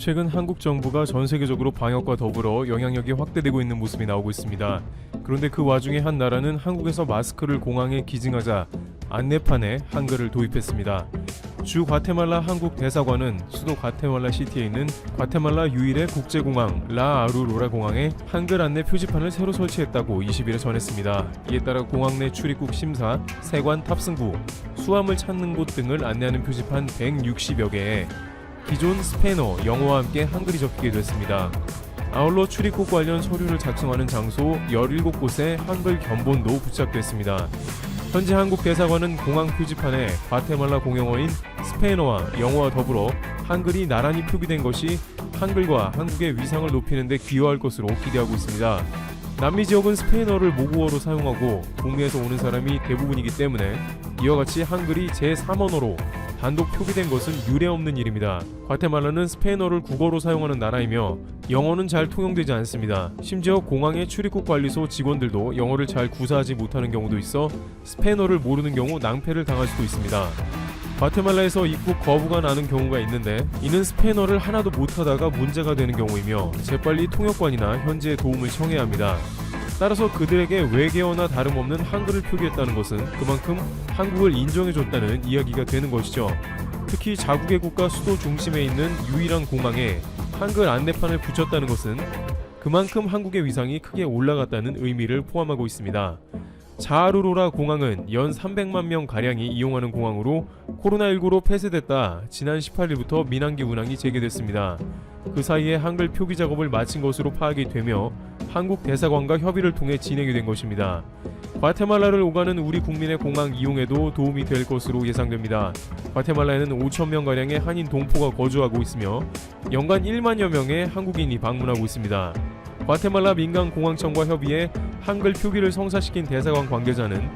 최근 한국 정부가 전 세계적으로 방역과 더불어 영향력이 확대되고 있는 모습이 나오고 있습니다. 그런데 그 와중에 한 나라는 한국에서 마스크를 공항에 기증하자 안내판에 한글을 도입했습니다. 주 과테말라 한국 대사관은 수도 과테말라 시티에 있는 과테말라 유일의 국제공항 라아루로라 공항에 한글 안내 표지판을 새로 설치했다고 20일에 전했습니다. 이에 따라 공항 내 출입국 심사, 세관 탑승구, 수함을 찾는 곳 등을 안내하는 표지판 160여 개에 기존 스페인어, 영어와 함께 한글이 적히게 됐습니다. 아울러 출입국 관련 서류를 작성하는 장소 17곳에 한글 견본도 부착됐습니다. 현재 한국 대사관은 공항 표지판에 과테말라 공용어인 스페인어와 영어와 더불어 한글이 나란히 표기된 것이 한글과 한국의 위상을 높이는 데 기여할 것으로 기대하고 있습니다. 남미 지역은 스페인어를 모국어로 사용하고 북미에서 오는 사람이 대부분이기 때문에 이와 같이 한글이 제3언어로 단독 표기된 것은 유례없는 일입니다. 과테말라는 스페인어를 국어로 사용하는 나라이며 영어는 잘 통용되지 않습니다. 심지어 공항의 출입국 관리소 직원들도 영어를 잘 구사하지 못하는 경우도 있어 스페인어를 모르는 경우 낭패를 당할 수도 있습니다. 과테말라에서 입국 거부가 나는 경우가 있는데 이는 스페인어를 하나도 못하다가 문제가 되는 경우이며 재빨리 통역관이나 현지의 도움을 청해야 합니다. 따라서 그들에게 외계어나 다름없는 한글을 표기했다는 것은 그만큼 한국을 인정해줬다는 이야기가 되는 것이죠. 특히 자국의 국가 수도 중심에 있는 유일한 공항에 한글 안내판을 붙였다는 것은 그만큼 한국의 위상이 크게 올라갔다는 의미를 포함하고 있습니다. 자아루로라 공항은 연 300만 명 가량이 이용하는 공항으로 코로나19로 폐쇄됐다 지난 18일부터 민항기 운항이 재개됐습니다. 그 사이에 한글 표기 작업을 마친 것으로 파악이 되며 한국 대사관과 협의를 통해 진행이 된 것입니다. 과테말라를 오가는 우리 국민의 공항 이용에도 도움이 될 것으로 예상됩니다. 과테말라에는 5,000명 가량의 한인 동포가 거주하고 있으며 연간 1만여 명의 한국인이 방문하고 있습니다. 과테말라 민간공항청과 협의해 한글 표기를 성사시킨 대사관 관계자는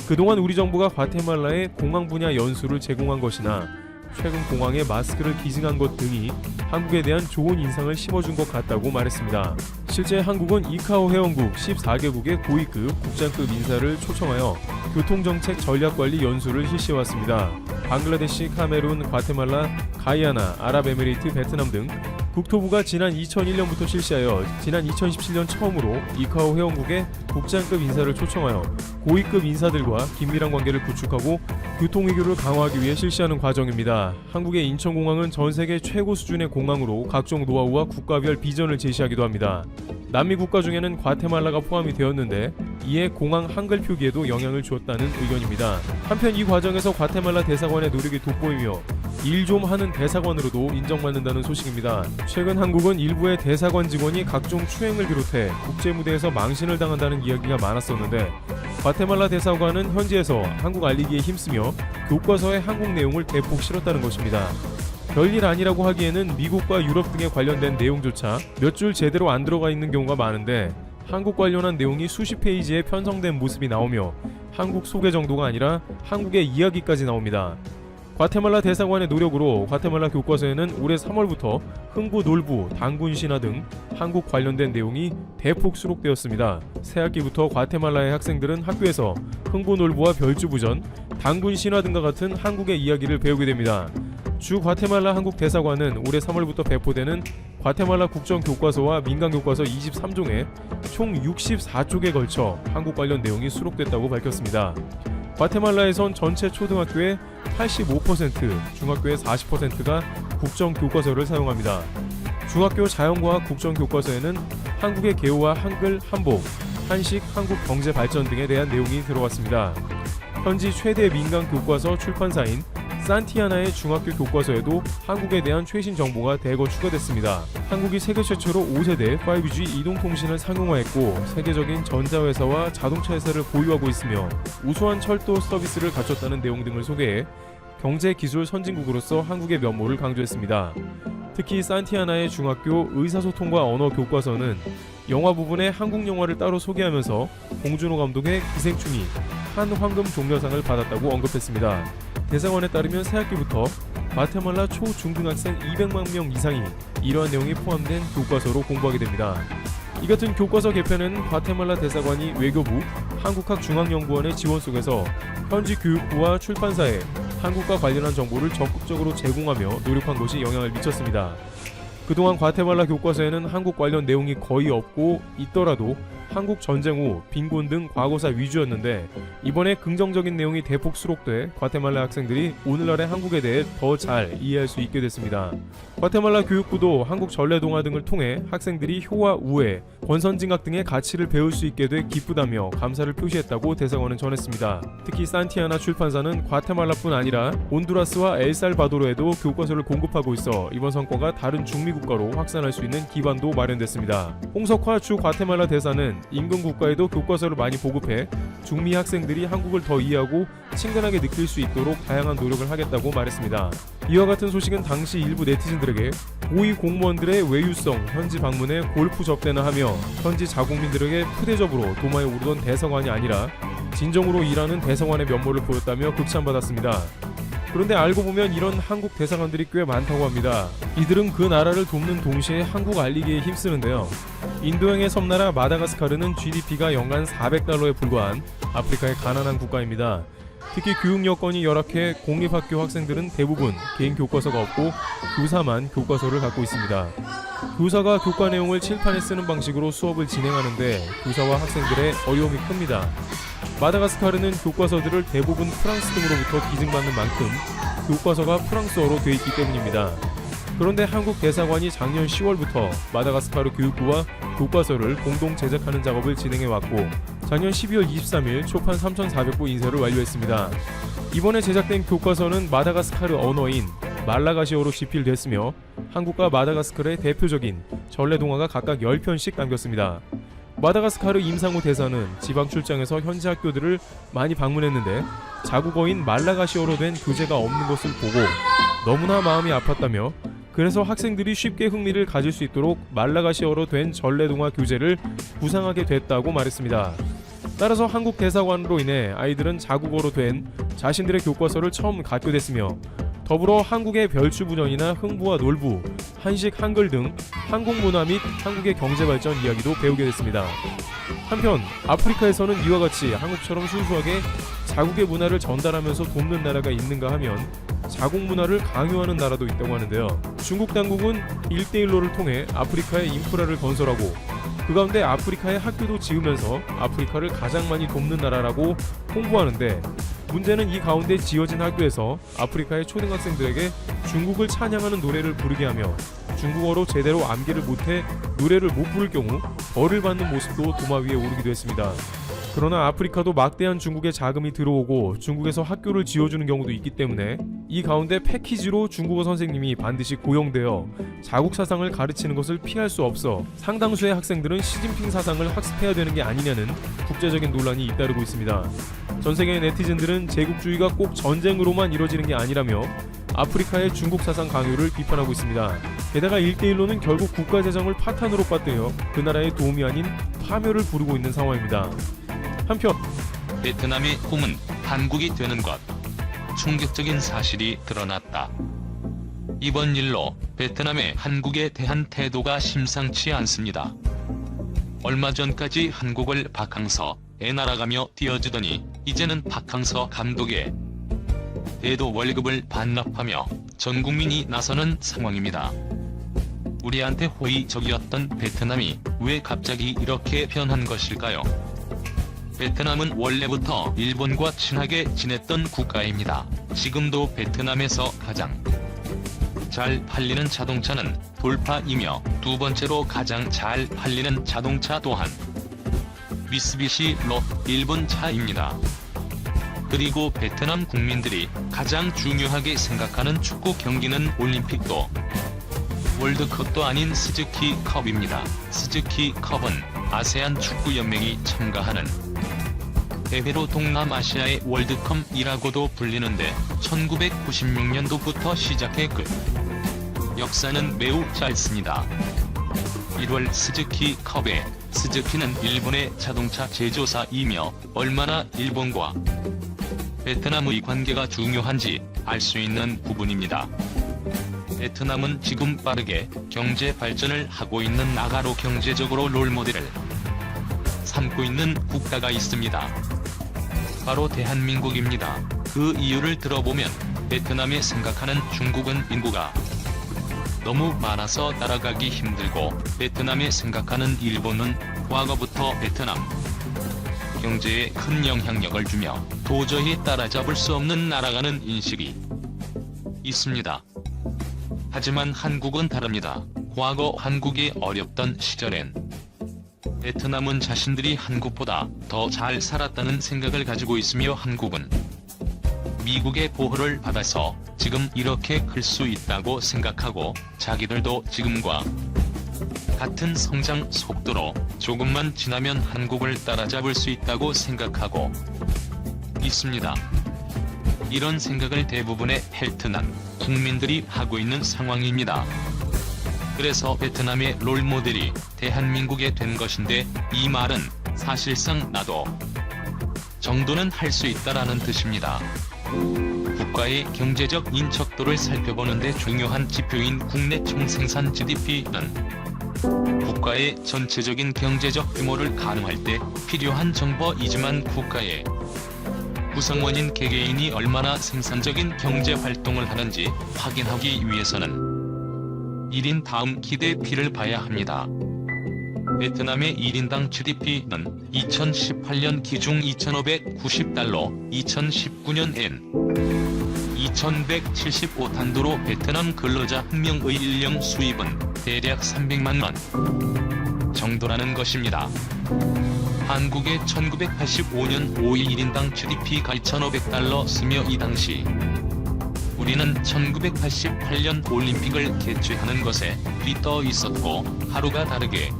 그동안 우리 정부가 과테말라에 공항 분야 연수를 제공한 것이나 최근 공항에 마스크를 기증한 것 등이 한국에 대한 좋은 인상을 심어준 것 같다고 말했습니다. 실제 한국은 이카오 회원국 14개국의 고위급, 국장급 인사를 초청하여 교통정책 전략관리 연수를 실시해왔습니다. 방글라데시, 카메룬, 과테말라, 가이아나, 아랍에미리트, 베트남 등 국토부가 지난 2001년부터 실시하여 지난 2017년 처음으로 이카오 회원국의 국장급 인사를 초청하여 고위급 인사들과 긴밀한 관계를 구축하고 교통외교를 강화하기 위해 실시하는 과정입니다. 한국의 인천공항은 전세계 최고 수준의 공항으로 각종 노하우와 국가별 비전을 제시하기도 합니다. 남미 국가 중에는 과테말라가 포함이 되었는데 이에 공항 한글 표기에도 영향을 주었다는 의견입니다. 한편 이 과정에서 과테말라 대사관의 노력이 돋보이며 일 좀 하는 대사관으로도 인정받는다는 소식입니다. 최근 한국은 일부의 대사관 직원이 각종 추행을 비롯해 국제무대에서 망신을 당한다는 이야기가 많았었는데 과테말라 대사관은 현지에서 한국 알리기에 힘쓰며 교과서에 한국 내용을 대폭 실었다는 것입니다. 별일 아니라고 하기에는 미국과 유럽 등에 관련된 내용조차 몇 줄 제대로 안 들어가 있는 경우가 많은데 한국 관련한 내용이 수십 페이지에 편성된 모습이 나오며 한국 소개 정도가 아니라 한국의 이야기까지 나옵니다. 과테말라 대사관의 노력으로 과테말라 교과서에는 올해 3월부터 흥부 놀부, 단군 신화 등 한국 관련된 내용이 대폭 수록되었습니다. 새학기부터 과테말라의 학생들은 학교에서 흥부 놀부와 별주부전, 단군 신화 등과 같은 한국의 이야기를 배우게 됩니다. 주 과테말라 한국 대사관은 올해 3월부터 배포되는 과테말라 국정교과서와 민간교과서 23종에 총 64쪽에 걸쳐 한국 관련 내용이 수록됐다고 밝혔습니다. 과테말라에선 전체 초등학교의 85%, 중학교의 40%가 국정교과서를 사용합니다. 중학교 자연과학 국정교과서에는 한국의 개호와 한글, 한복, 한식, 한국 경제 발전 등에 대한 내용이 들어갔습니다. 현지 최대 민간 교과서 출판사인 산티아나의 중학교 교과서에도 한국에 대한 최신 정보가 대거 추가됐습니다. 한국이 세계 최초로 5세대 5G 이동통신을 상용화했고 세계적인 전자회사와 자동차 회사를 보유하고 있으며 우수한 철도 서비스를 갖췄다는 내용 등을 소개해 경제기술 선진국으로서 한국의 면모를 강조했습니다. 특히 산티아나의 중학교 의사소통과 언어 교과서는 영화 부분에 한국 영화를 따로 소개하면서 봉준호 감독의 기생충이 한 황금 종려상을 받았다고 언급했습니다. 대사관에 따르면 새학기부터 과테말라 초중등학생 200만 명 이상이 이러한 내용이 포함된 교과서로 공부하게 됩니다. 이 같은 교과서 개편은 과테말라 대사관이 외교부, 한국학중앙연구원의 지원 속에서 현지 교육부와 출판사에 한국과 관련한 정보를 적극적으로 제공하며 노력한 것이 영향을 미쳤습니다. 그동안 과테말라 교과서에는 한국 관련 내용이 거의 없고 있더라도 한국 전쟁 후 빈곤 등 과거사 위주였는데 이번에 긍정적인 내용이 대폭 수록돼 과테말라 학생들이 오늘날의 한국에 대해 더 잘 이해할 수 있게 됐습니다. 과테말라 교육부도 한국 전래동화 등을 통해 학생들이 효와 우애, 권선징악 등의 가치를 배울 수 있게 돼 기쁘다며 감사를 표시했다고 대사관은 전했습니다. 특히 산티아나 출판사는 과테말라뿐 아니라 온두라스와 엘살바도르에도 교과서를 공급하고 있어 이번 성과가 다른 중미 국가로 확산할 수 있는 기반도 마련됐습니다. 홍석화 주 과테말라 대사는 인근 국가에도 교과서를 많이 보급해 중미 학생들이 한국을 더 이해하고 친근하게 느낄 수 있도록 다양한 노력을 하겠다고 말했습니다. 이와 같은 소식은 당시 일부 네티즌들에게 고위 공무원들의 외유성 현지 방문에 골프 접대나 하며 현지 자국민들에게 푸대접으로 도마에 오르던 대사관이 아니라 진정으로 일하는 대사관의 면모를 보였다며 극찬받았습니다. 그런데 알고 보면 이런 한국 대사관들이 꽤 많다고 합니다. 이들은 그 나라를 돕는 동시에 한국 알리기에 힘쓰는데요. 인도양의 섬나라 마다가스카르는 GDP가 연간 400달러에 불과한 아프리카의 가난한 국가입니다. 특히 교육 여건이 열악해 공립학교 학생들은 대부분 개인 교과서가 없고 교사만 교과서를 갖고 있습니다. 교사가 교과 내용을 칠판에 쓰는 방식으로 수업을 진행하는데 교사와 학생들의 어려움이 큽니다. 마다가스카르는 교과서들을 대부분 프랑스 등으로부터 기증받는 만큼 교과서가 프랑스어로 돼 있기 때문입니다. 그런데 한국 대사관이 작년 10월부터 마다가스카르 교육부와 교과서를 공동 제작하는 작업을 진행해왔고 작년 12월 23일 초판 3,400부 인쇄를 완료했습니다. 이번에 제작된 교과서는 마다가스카르 언어인 말라가시어로 집필됐으며 한국과 마다가스카르의 대표적인 전래동화가 각각 10편씩 담겼습니다. 마다가스카르 임상우 대사는 지방 출장에서 현지 학교들을 많이 방문했는데 자국어인 말라가시어로 된 교재가 없는 것을 보고 너무나 마음이 아팠다며 그래서 학생들이 쉽게 흥미를 가질 수 있도록 말라가시어로 된 전래동화 교재를 구상하게 됐다고 말했습니다. 따라서 한국 대사관으로 인해 아이들은 자국어로 된 자신들의 교과서를 처음 갖게 됐으며 더불어 한국의 별주부전이나 흥부와 놀부, 한식, 한글 등 한국 문화 및 한국의 경제발전 이야기도 배우게 됐습니다. 한편 아프리카에서는 이와 같이 한국처럼 순수하게 자국의 문화를 전달하면서 돕는 나라가 있는가 하면 자국 문화를 강요하는 나라도 있다고 하는데요. 중국 당국은 1대1로를 통해 아프리카의 인프라를 건설하고 그 가운데 아프리카의 학교도 지으면서 아프리카를 가장 많이 돕는 나라라고 홍보하는데 문제는 이 가운데 지어진 학교에서 아프리카의 초등학생들에게 중국을 찬양하는 노래를 부르게 하며 중국어로 제대로 암기를 못해 노래를 못 부를 경우 벌을 받는 모습도 도마 위에 오르기도 했습니다. 그러나 아프리카도 막대한 중국의 자금이 들어오고 중국에서 학교를 지어주는 경우도 있기 때문에 이 가운데 패키지로 중국어 선생님이 반드시 고용되어 자국 사상을 가르치는 것을 피할 수 없어 상당수의 학생들은 시진핑 사상을 학습해야 되는 게 아니냐는 국제적인 논란이 잇따르고 있습니다. 전 세계의 네티즌들은 제국주의가 꼭 전쟁으로만 이뤄지는 게 아니라며 아프리카의 중국 사상 강요를 비판하고 있습니다. 게다가 1대1로는 결국 국가 재정을 파탄으로 빠뜨려 그 나라의 도움이 아닌 파멸을 부르고 있는 상황입니다. 한편 베트남의 꿈은 한국이 되는 것. 충격적인 사실이 드러났다. 이번 일로 베트남의 한국에 대한 태도가 심상치 않습니다. 얼마 전까지 한국을 박항서에 날아가며 띄워주더니 이제는 박항서 감독의 대도 월급을 반납하며 전 국민이 나서는 상황입니다. 우리한테 호의적이었던 베트남이 왜 갑자기 이렇게 변한 것일까요? 베트남은 원래부터 일본과 친하게 지냈던 국가입니다. 지금도 베트남에서 가장 잘 팔리는 자동차는 돌파이며 두 번째로 가장 잘 팔리는 자동차 또한 미쓰비시로 일본 차입니다. 그리고 베트남 국민들이 가장 중요하게 생각하는 축구 경기는 올림픽도 월드컵도 아닌 스즈키컵입니다. 스즈키컵은 아세안 축구연맹이 참가하는 대회로 동남아시아의 월드컵이라고도 불리는데 1996년도부터 시작해 그 역사는 매우 짧습니다. 1월 스즈키컵에 스즈키는 일본의 자동차 제조사이며 얼마나 일본과 베트남의 관계가 중요한지 알 수 있는 부분입니다. 베트남은 지금 빠르게 경제 발전을 하고 있는 나라로 경제적으로 롤모델을 삼고 있는 국가가 있습니다. 바로 대한민국입니다. 그 이유를 들어보면 베트남이 생각하는 중국은 인구가 너무 많아서 따라가기 힘들고 베트남에 생각하는 일본은 과거부터 베트남 경제에 큰 영향력을 주며 도저히 따라잡을 수 없는 나라라는 인식이 있습니다. 하지만 한국은 다릅니다. 과거 한국이 어렵던 시절엔 베트남은 자신들이 한국보다 더 잘 살았다는 생각을 가지고 있으며 한국은 미국의 보호를 받아서 지금 이렇게 클 수 있다고 생각하고 자기들도 지금과 같은 성장 속도로 조금만 지나면 한국을 따라잡을 수 있다고 생각하고 있습니다. 이런 생각을 대부분의 베트남 국민들이 하고 있는 상황입니다. 그래서 베트남의 롤모델이 대한민국에 된 것인데 이 말은 사실상 나도 정도는 할 수 있다라는 뜻입니다. 국가의 경제적 인척도를 살펴보는데 중요한 지표인 국내 총생산 GDP는 국가의 전체적인 경제적 규모를 가늠할 때 필요한 정보이지만 국가의 구성원인 개개인이 얼마나 생산적인 경제 활동을 하는지 확인하기 위해서는 1인 다음 기대피를 봐야 합니다. 베트남의 1인당 GDP는 2018년 기준 2,590달러, 2019년엔 2,175단도로 베트남 근로자 한 명의 일령 수입은 대략 300만 원 정도라는 것입니다. 한국의 1985년 5일 1인당 GDP가 2,500달러였으며 이 당시 우리는 1988년 올림픽을 개최하는 것에 뒤떠 있었고 하루가 다르게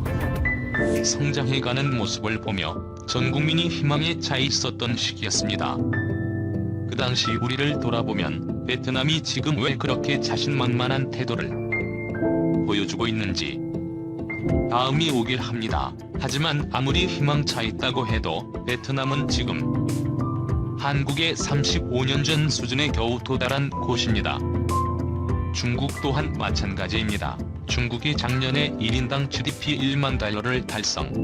성장해가는 모습을 보며 전 국민이 희망에 차 있었던 시기였습니다. 그 당시 우리를 돌아보면 베트남이 지금 왜 그렇게 자신만만한 태도를 보여주고 있는지 다음이 오길 합니다. 하지만 아무리 희망차 있다고 해도 베트남은 지금 한국의 35년 전 수준에 겨우 도달한 곳입니다. 중국 또한 마찬가지입니다. 중국이 작년에 1인당 GDP 1만 달러를 달성하자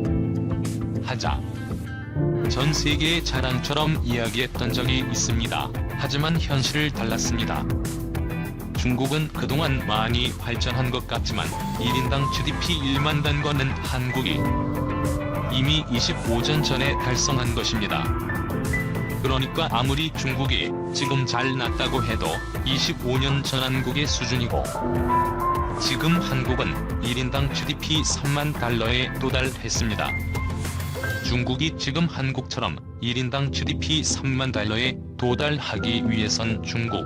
전 세계의 자랑처럼 이야기했던 적이 있습니다. 하지만 현실을 달랐습니다. 중국은 그동안 많이 발전한 것 같지만 1인당 GDP 1만 단거는 한국이 이미 25년 전에 달성한 것입니다. 그러니까 아무리 중국이 지금 잘 났다고 해도 25년 전 한국의 수준이고 지금 한국은 1인당 GDP 3만 달러에 도달했습니다. 중국이 지금 한국처럼 1인당 GDP 3만 달러에 도달하기 위해선 중국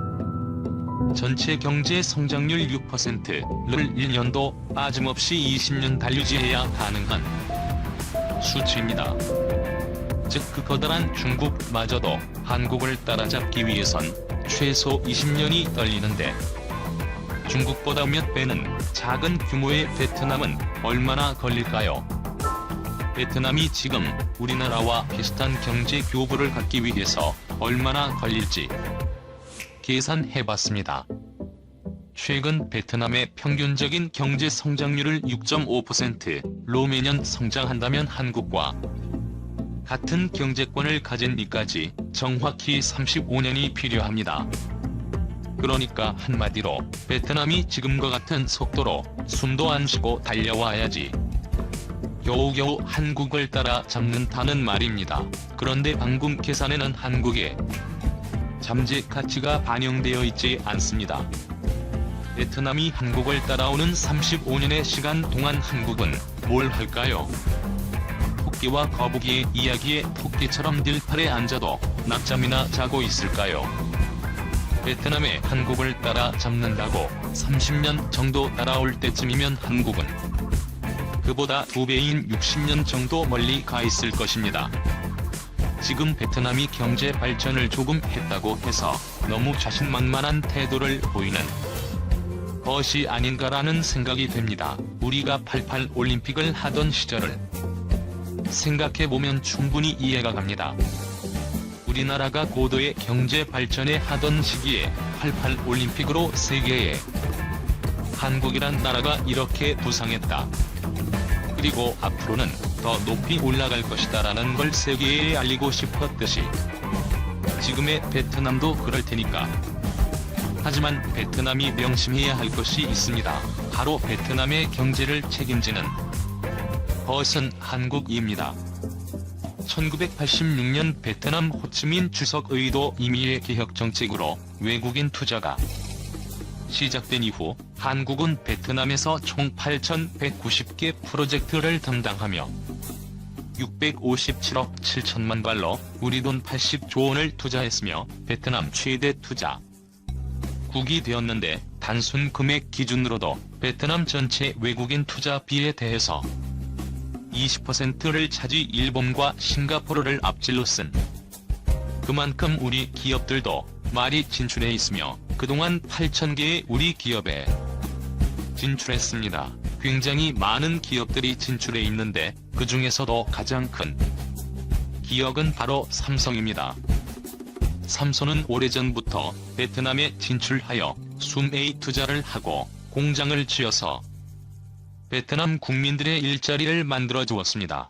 전체 경제 성장률 6%를 1년도 빠짐없이 20년 달유지해야 가능한 수치입니다. 즉 그 커다란 중국마저도 한국을 따라잡기 위해선 최소 20년이 걸리는데 중국보다 몇 배는 작은 규모의 베트남은 얼마나 걸릴까요? 베트남이 지금 우리나라와 비슷한 경제 교부를 갖기 위해서 얼마나 걸릴지 계산해봤습니다. 최근 베트남의 평균적인 경제 성장률을 6.5%로 매년 성장한다면 한국과 같은 경제권을 가진 이까지 정확히 35년이 필요합니다. 그러니까 한마디로 베트남이 지금과 같은 속도로 숨도 안 쉬고 달려와야지 겨우겨우 한국을 따라잡는다는 말입니다. 그런데 방금 계산에는 한국의 잠재 가치가 반영되어 있지 않습니다. 베트남이 한국을 따라오는 35년의 시간 동안 한국은 뭘 할까요? 토끼와 거북이의 이야기에 토끼처럼 들판에 앉아도 낮잠이나 자고 있을까요? 베트남에 한국을 따라잡는다고 30년 정도 따라올 때쯤이면 한국은 그보다 2배인 60년 정도 멀리 가 있을 것입니다. 지금 베트남이 경제 발전을 조금 했다고 해서 너무 자신만만한 태도를 보이는 것이 아닌가라는 생각이 됩니다. 우리가 88 올림픽을 하던 시절을 생각해보면 충분히 이해가 갑니다. 우리나라가 고도의 경제 발전에 하던 시기에 88 올림픽으로 세계에 한국이란 나라가 이렇게 부상했다. 그리고 앞으로는 더 높이 올라갈 것이다라는 걸 세계에 알리고 싶었듯이 지금의 베트남도 그럴 테니까. 하지만 베트남이 명심해야 할 것이 있습니다. 바로 베트남의 경제를 책임지는 것은 한국입니다. 1986년 베트남 호치민 주석 의도 임의의 개혁 정책으로 외국인 투자가 시작된 이후 한국은 베트남에서 총 8,190개 프로젝트를 담당하며 657억 7천만 달러, 우리 돈 80조 원을 투자했으며 베트남 최대 투자국이 되었는데 단순 금액 기준으로도 베트남 전체 외국인 투자비에 대해서 20%를 차지 일본과 싱가포르를 앞질러 쓴 그만큼 우리 기업들도 많이 진출해 있으며 그동안 8,000개의 우리 기업에 진출했습니다. 굉장히 많은 기업들이 진출해 있는데 그 중에서도 가장 큰 기업은 바로 삼성입니다. 삼성은 오래전부터 베트남에 진출하여 순회의 투자를 하고 공장을 지어서 베트남 국민들의 일자리를 만들어 주었습니다.